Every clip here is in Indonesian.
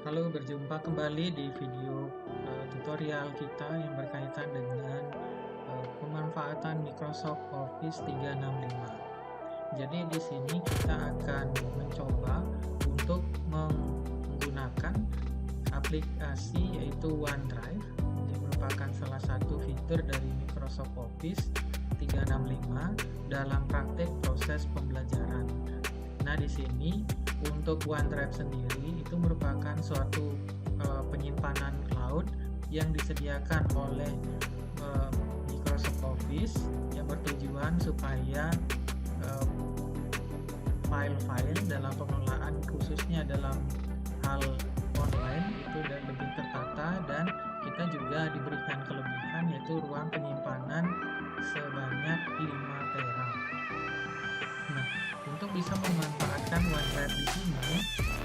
Halo, berjumpa kembali di video tutorial kita yang berkaitan dengan pemanfaatan Microsoft Office 365. Jadi di sini kita akan mencoba untuk menggunakan aplikasi yaitu OneDrive yang merupakan salah satu fitur dari Microsoft Office 365 dalam praktek proses pembelajaran. Nah, di sini untuk OneDrive sendiri itu merupakan suatu penyimpanan cloud yang disediakan oleh Microsoft Office yang bertujuan supaya file-file dalam pengelolaan khususnya dalam hal online itu lebih tertata, dan kita juga diberikan kelebihan yaitu ruang penyimpanan sebanyak 5 tera. Nah, untuk bisa memanfaatkan OneDrive di sini,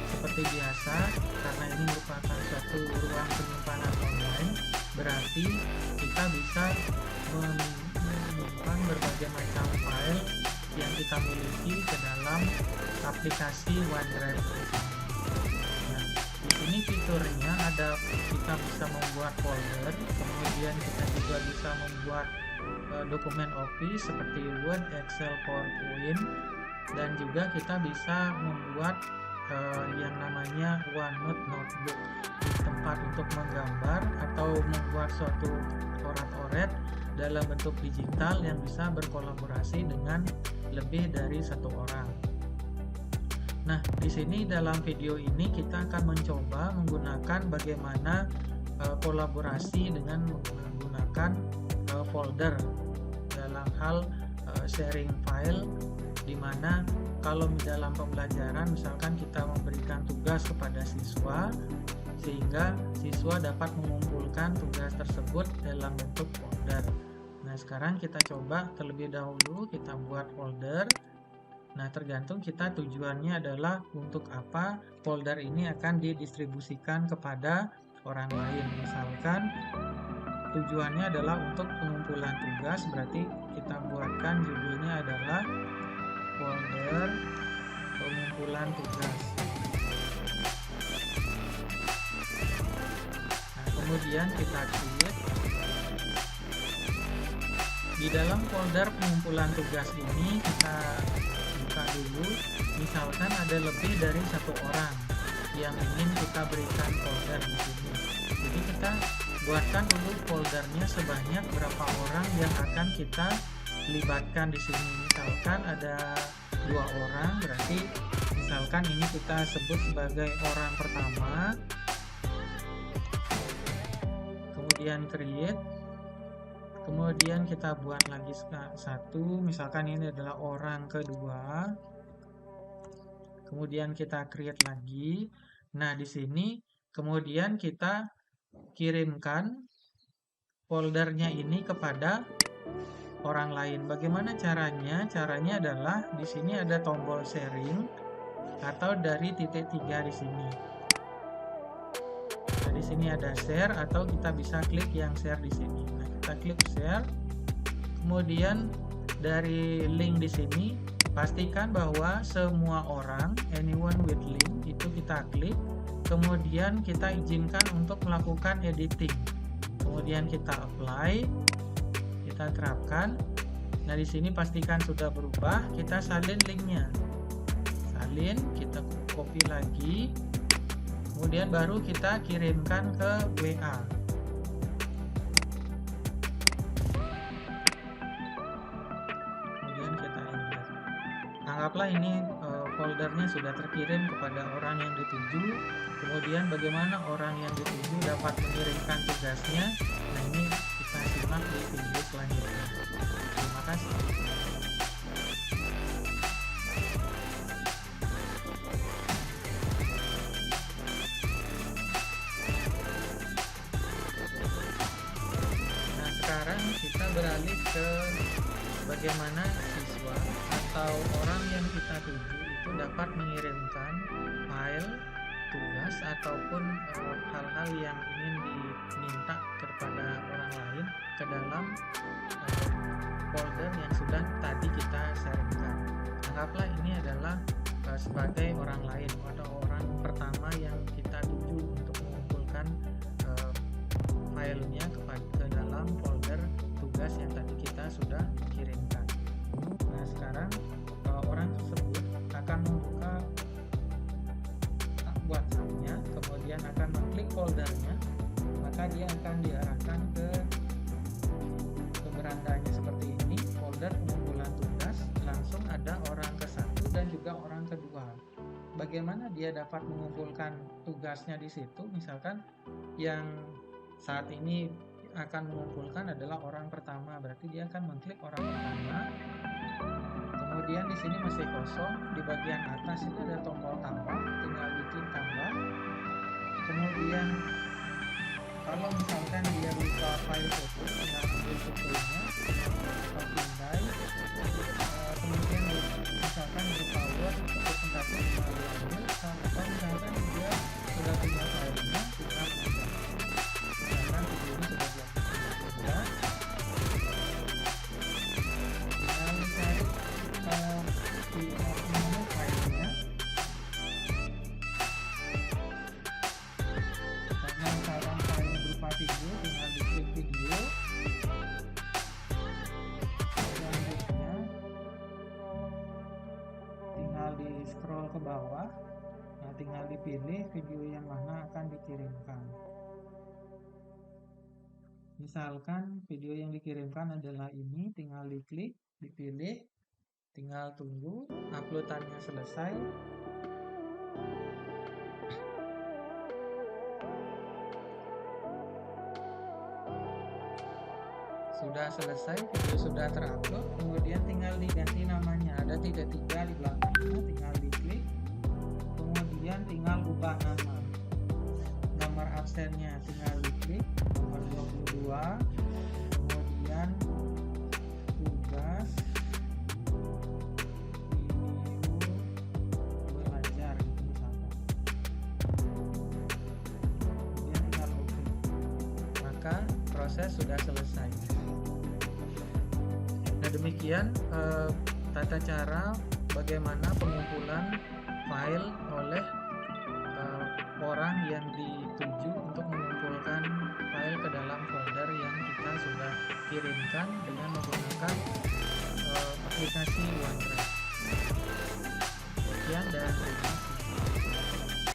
seperti biasa, karena ini merupakan suatu ruang penyimpanan online, berarti kita bisa menyimpan berbagai macam file yang kita miliki ke dalam aplikasi OneDrive di sini. Nah, di sini fiturnya ada, kita bisa membuat folder, kemudian kita juga bisa membuat dokumen Office seperti Word, Excel, PowerPoint, dan juga kita bisa membuat yang namanya OneNote Notebook, di tempat untuk menggambar atau membuat suatu coret-coret dalam bentuk digital yang bisa berkolaborasi dengan lebih dari satu orang. Nah, di sini dalam video ini kita akan mencoba menggunakan bagaimana kolaborasi dengan menggunakan folder dalam hal sharing file, di mana kalau dalam pembelajaran misalkan kita memberikan tugas kepada siswa, sehingga siswa dapat mengumpulkan tugas tersebut dalam bentuk folder. Nah, sekarang kita coba terlebih dahulu kita buat folder. Nah, tergantung kita tujuannya adalah untuk apa folder ini akan didistribusikan kepada orang lain. Misalkan tujuannya adalah untuk pengumpulan tugas, berarti kita buatkan judulnya adalah folder pengumpulan tugas. Nah, kemudian kita create. Di dalam folder pengumpulan tugas ini kita buka dulu. Misalkan ada lebih dari satu orang yang ingin kita berikan folder di sini. Jadi kita buatkan dulu foldernya sebanyak berapa orang yang akan kita libatkan di sini. Misalkan ada 2 orang, berarti misalkan ini kita sebut sebagai orang pertama, kemudian create, kemudian kita buat lagi satu, misalkan ini adalah orang kedua, kemudian kita create lagi. Nah, di sini kemudian kita kirimkan foldernya ini kepada orang lain. Bagaimana caranya? Caranya adalah di sini ada tombol sharing atau dari titik 3 di sini. Nah, di sini ada share atau kita bisa klik yang share di sini. Nah, kita klik share. Kemudian dari link di sini pastikan bahwa semua orang, anyone with link, itu kita klik. Kemudian kita izinkan untuk melakukan editing. Kemudian kita apply. Kita terapkan. Nah, di sini pastikan sudah berubah, kita salin linknya. Salin, kita copy lagi. Kemudian baru kita kirimkan ke WA. Kemudian kita enter. Anggaplah ini foldernya sudah terkirim kepada orang yang dituju. Kemudian bagaimana orang yang dituju dapat mengirimkan tugasnya? Nah, ini kita simak di video selanjutnya. Terima kasih. Nah, sekarang kita beralih ke bagaimana siswa atau orang yang kita tuju itu dapat mengirimkan file, tugas, ataupun hal-hal yang ingin diminta kepada orang lain ke dalam folder yang sudah tadi kita sharingkan. Anggaplah ini adalah sebagai orang lain atau orang pertama yang kita tuju filenya ke dalam folder tugas yang tadi kita sudah kirimkan. Nah, sekarang orang tersebut akan membuka WhatsApp-nya, kemudian akan mengklik foldernya, maka dia akan diarahkan ke berandanya seperti ini, folder pengumpulan tugas. Langsung ada orang ke-1 dan juga orang kedua. Bagaimana dia dapat mengumpulkan tugasnya di situ? Misalkan yang saat ini akan mengumpulkan adalah orang pertama, berarti dia akan mengklik orang pertama. Kemudian di sini masih kosong, di bagian atas itu ada tombol tambah, tinggal diklik tambah. Kemudian kalau misalkan dia lupa file foto, tinggal ambil fotonya, pindai, kemudian misalkan berupa Word atau pendapur tinggal diambil, atau misalkan dia sudah punya filenya, tinggal tambah. Misalkan video ini sudah diambil, tinggal dicari di menu filenya. Karena misalkan filenya berupa video, tinggal diklik video. Selanjutnya tinggal di scroll ke bawah. Nah, tinggal dipilih video yang mana akan dikirimkan. Misalkan video yang dikirimkan adalah ini, tinggal diklik, dipilih, tinggal tunggu uploadannya selesai. Sudah selesai, video sudah terupload, kemudian tinggal diganti namanya, ada 33 di belakangnya, tinggal diklik, kemudian tinggal ubah nama. Nomor absennya tinggal diklik, nomor 22, kemudian tugas video belajar gitu misalkan. Kemudian tinggal OK. Maka proses sudah selesai. Nah, demikian tata cara bagaimana pengumpulan file oleh orang yang dituju untuk mengumpulkan file ke dalam folder yang kita sudah kirimkan dengan menggunakan aplikasi OneDrive. Sekian dan terima kasih.